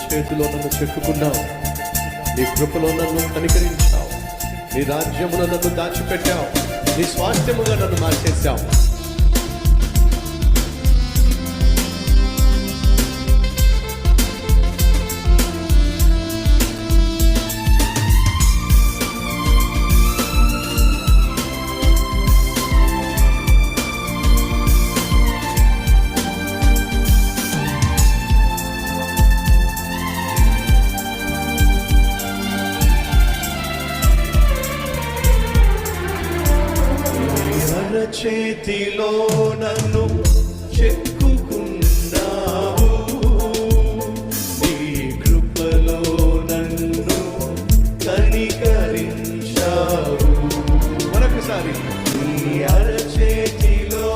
చేతిలో నన్ను చెక్కుకున్నావు, నీ కృపలో నన్ను కనికరించావు, నీ రాజ్యములో నన్ను దాచిపెట్టావు, నీ స్వాస్థ్యముగా నన్ను మార్చేశావు. చేతిలో నన్ను చెక్కుకున్నావు, నీ కృపలో నన్ను కనికరించావు. మరొకసారి నీ అరచేతిలో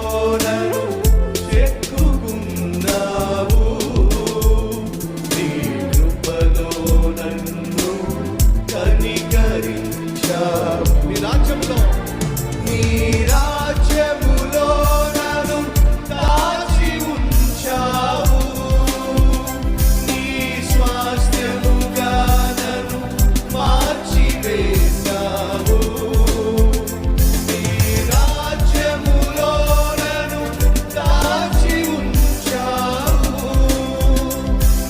నన్ను చెక్కుకున్నావు, నీ కృపలో నన్ను కనికరించావు. నీ రాజ్యంలో నన్ను దాచి ఉంచావు, నీ స్వాస్థ్యముగా నన్ను మార్చివేశావు. నీ రాజ్యములో నన్ను దాచి ఉంచావు,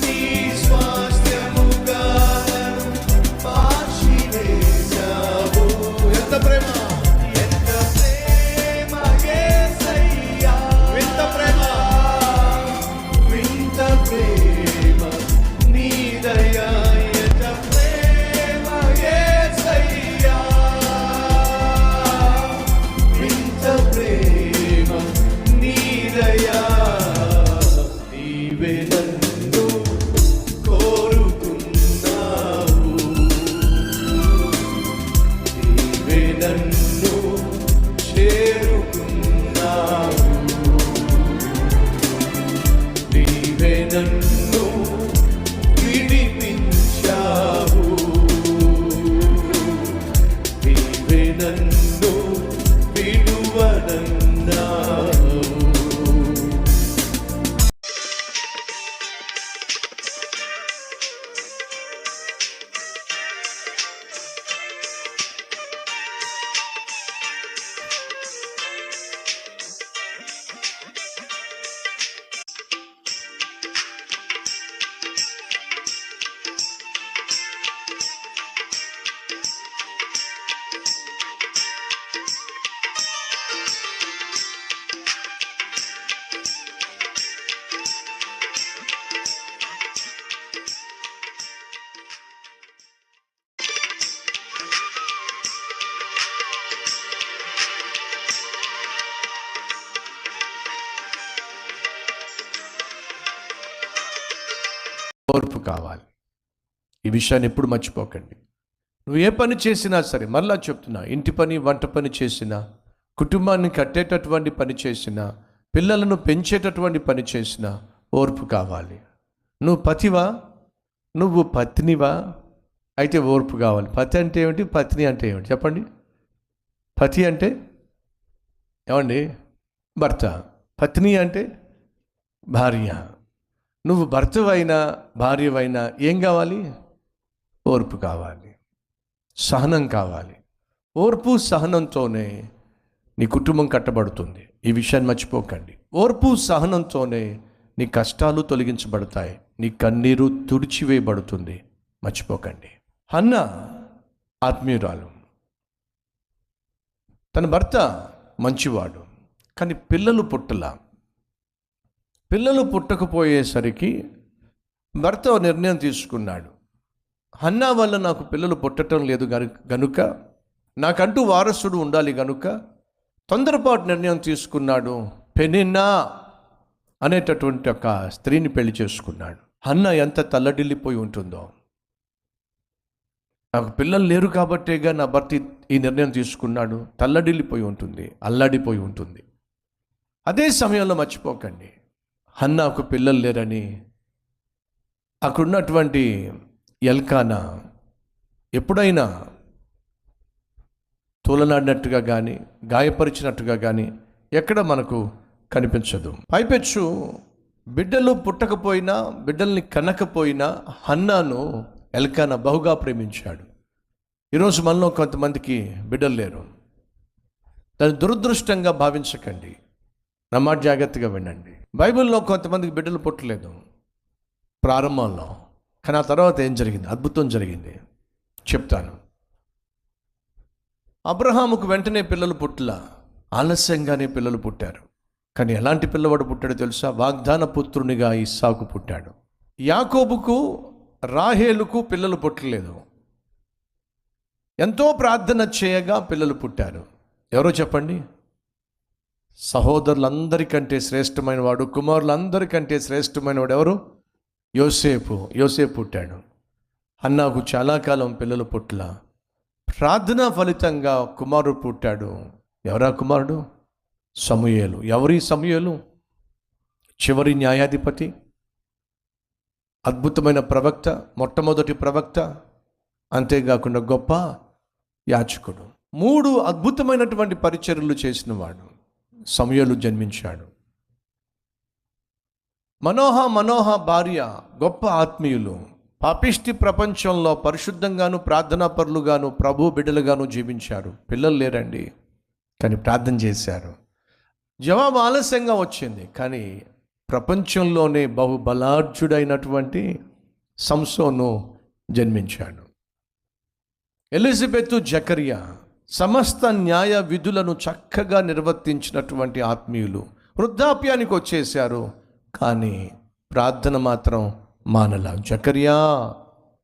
నీ స్వాస్థ్యముగా నన్ను మార్చివేశావు. ఎంత ప్రేమ! నన్ను విడిపించావు, నీవే నన్ను విడువనన్నావు. ఓర్పు కావాలి. ఈ విషయాన్ని ఎప్పుడు మర్చిపోకండి. నువ్వు ఏ పని చేసినా సరే, మరలా చెప్తున్నా, ఇంటి పని, వంట పని చేసినా, కుటుంబాన్ని కట్టేటటువంటి పని చేసినా, పిల్లలను పెంచేటటువంటి పని చేసినా ఓర్పు కావాలి. నువ్వు పతివా, నువ్వు పత్నివా, అయితే ఓర్పు కావాలి. పతి అంటే ఏమిటి, పత్ని అంటే ఏమిటి చెప్పండి. పతి అంటే ఏమండి భర్త, పత్ని అంటే భార్య. నువ్వు భర్తవైనా భార్యవైనా ఏం కావాలి? ఓర్పు కావాలి, సహనం కావాలి. ఓర్పు సహనంతోనే నీ కుటుంబం కట్టబడుతుంది. ఈ విషయాన్ని మర్చిపోకండి. ఓర్పు సహనంతోనే నీ కష్టాలు తొలగించబడతాయి, నీ కన్నీరు తుడిచివేయబడుతుంది. మర్చిపోకండి. హన్న ఆత్మీయురాలు, తన భర్త మంచివాడు, కానీ పిల్లలు పుట్టకపోయేసరికి భర్త నిర్ణయం తీసుకున్నాడు. హన్నా వల్ల నాకు పిల్లలు పుట్టడం లేదు గనుక, నాకంటూ వారసుడు ఉండాలి గనుక తొందరపాటు నిర్ణయం తీసుకున్నాడు. పెనిన్నా అనేటటువంటి ఒక స్త్రీని పెళ్లి చేసుకున్నాడు. హన్నా ఎంత తల్లడిల్లిపోయి ఉంటుందో. నాకు పిల్లలు లేరు కాబట్టేగా నా భర్త ఈ నిర్ణయం తీసుకున్నాడు. తల్లడిల్లిపోయి ఉంటుంది, అల్లాడిపోయి ఉంటుంది. అదే సమయంలో మర్చిపోకండి, హన్నాకు పిల్లలు లేరని అక్కడున్నటువంటి ఎల్కానా ఎప్పుడైనా తోలనాడినట్టుగా కానీ గాయపరిచినట్టుగా కానీ ఎక్కడ మనకు కనిపించదు. పైపెచ్చు బిడ్డలు పుట్టకపోయినా, బిడ్డల్ని కనకపోయినా హన్నాను ఎల్కానా బహుగా ప్రేమించాడు. ఈరోజు మనలో కొంతమందికి బిడ్డలు లేరు. దాన్ని దురదృష్టంగా భావించకండి. నా మాట జాగ్రత్తగా వినండి. బైబిల్లో కొంతమందికి బిడ్డలు పుట్టలేదు ప్రారంభంలో, కానీ ఆ తర్వాత ఏం జరిగింది? అద్భుతం జరిగింది. చెప్తాను. అబ్రహాముకు వెంటనే పిల్లలు పుట్టలా, ఆలస్యంగానే పిల్లలు పుట్టారు. కానీ ఎలాంటి పిల్లవాడు పుట్టాడో తెలుసా? వాగ్దాన పుత్రునిగా ఇస్సాకు పుట్టాడు. యాకోబుకు రాహేలుకు పిల్లలు పుట్టలేదు. ఎంతో ప్రార్థన చేయగా పిల్లలు పుట్టారు. ఎవరో చెప్పండి? సహోదరులందరికంటే శ్రేష్టమైన వాడు, కుమారులందరికంటే శ్రేష్టమైన వాడు ఎవరు? యోసేపు. యోసేపు పుట్టాడు. హన్నాకు చాలా కాలం పిల్లలు పుట్టలా. ప్రార్థన ఫలితంగా కుమారుడు పుట్టాడు. ఎవరా కుమారుడు? సమూయేలు. ఎవరి సమూయేలు? చివరి న్యాయాధిపతి, అద్భుతమైన ప్రవక్త, మొట్టమొదటి ప్రవక్త, అంతేకాకుండా గొప్ప యాజకుడు. 3 అద్భుతమైనటువంటి పరిచర్యలు చేసిన వాడు సమూయేలు జన్మించాడు. మనోహ భార్య, గొప్ప ఆత్మీయులు, పాపిష్టి ప్రపంచంలో పరిశుద్ధంగాను ప్రార్థనాపరులుగాను ప్రభు బిడ్డలుగాను జీవించారు. పిల్లలు లేరండి, కానీ ప్రార్థన చేశారు. జవాబు ఆలస్యంగా వచ్చింది, కానీ ప్రపంచంలోనే బహుబలార్జుడైనటువంటి సంసోను జన్మించాడు. ఎలిజబెత్, జకరియా సమస్త న్యాయ విధులను చక్కగా నిర్వర్తించినటువంటి ఆత్మీయులు వృద్ధాప్యానికి వచ్చేశారు, కానీ ప్రార్థన మాత్రం మానల. జకరియా,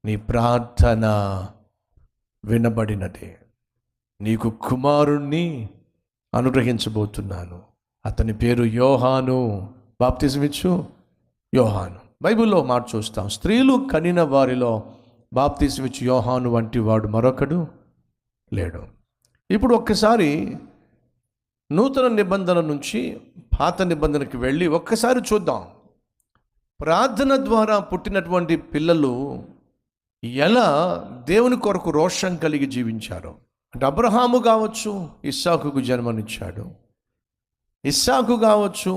నీ ప్రార్థన వినబడినదే, నీకు కుమారుణ్ణి అనుగ్రహించబోతున్నాను, అతని పేరు యోహాను. బాప్తిజమిచ్చు యోహాను. బైబిల్లో మాట చూస్తాం, స్త్రీలు కనిన వారిలో బాప్తిజమిచ్చు యోహాను వంటి వాడు మరొకడు లేడు. ఇప్పుడు ఒక్కసారి నూతన నిబంధన నుంచి పాత నిబంధనకి వెళ్ళి ఒక్కసారి చూద్దాం. ప్రార్థన ద్వారా పుట్టినటువంటి పిల్లలు ఎలా దేవుని కొరకు రోషం కలిగి జీవించారో. అంటే అబ్రహాము కావచ్చు, ఇస్సాకుకు జన్మనిచ్చాడు. ఇస్సాకు కావచ్చు,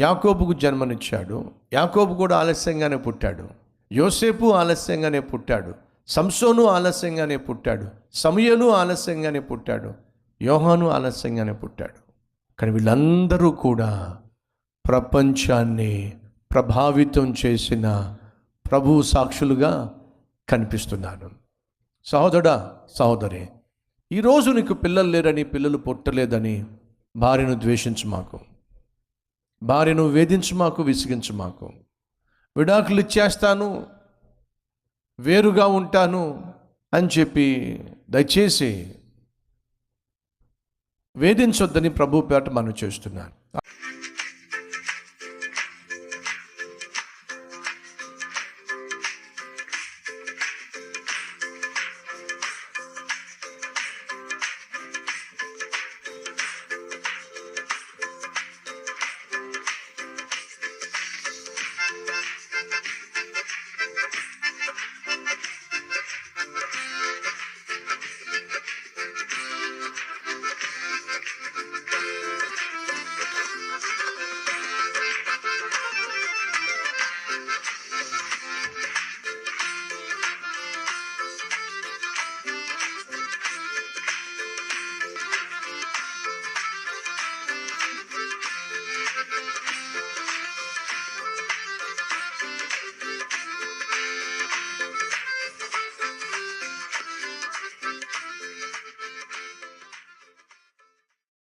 యాకోబుకు జన్మనిచ్చాడు. యాకోబు కూడా ఆలస్యంగానే పుట్టాడు. యోసేపు ఆలస్యంగానే పుట్టాడు. సంసోను ఆలస్యంగానే పుట్టాడు. సమూయేలు ఆలస్యంగానే పుట్టాడు. యోహాను ఆలస్యంగానే పుట్టాడు. కానీ వీళ్ళందరూ కూడా ప్రపంచాన్ని ప్రభావితం చేసిన ప్రభు సాక్షులుగా కనిపిస్తున్నారు. సహోదరుడా, సహోదరి, ఈరోజు నీకు పిల్లలు లేరని, పిల్లలు పుట్టలేదని భార్యను ద్వేషించు మాకు, భార్యను వేధించు మాకు, విసిగించు మాకు. విడాకులు ఇచ్చేస్తాను, వేరుగా ఉంటాను అని చెప్పి దయచేసి వేధించొద్దని ప్రభు పేట మనం చేస్తున్నాను.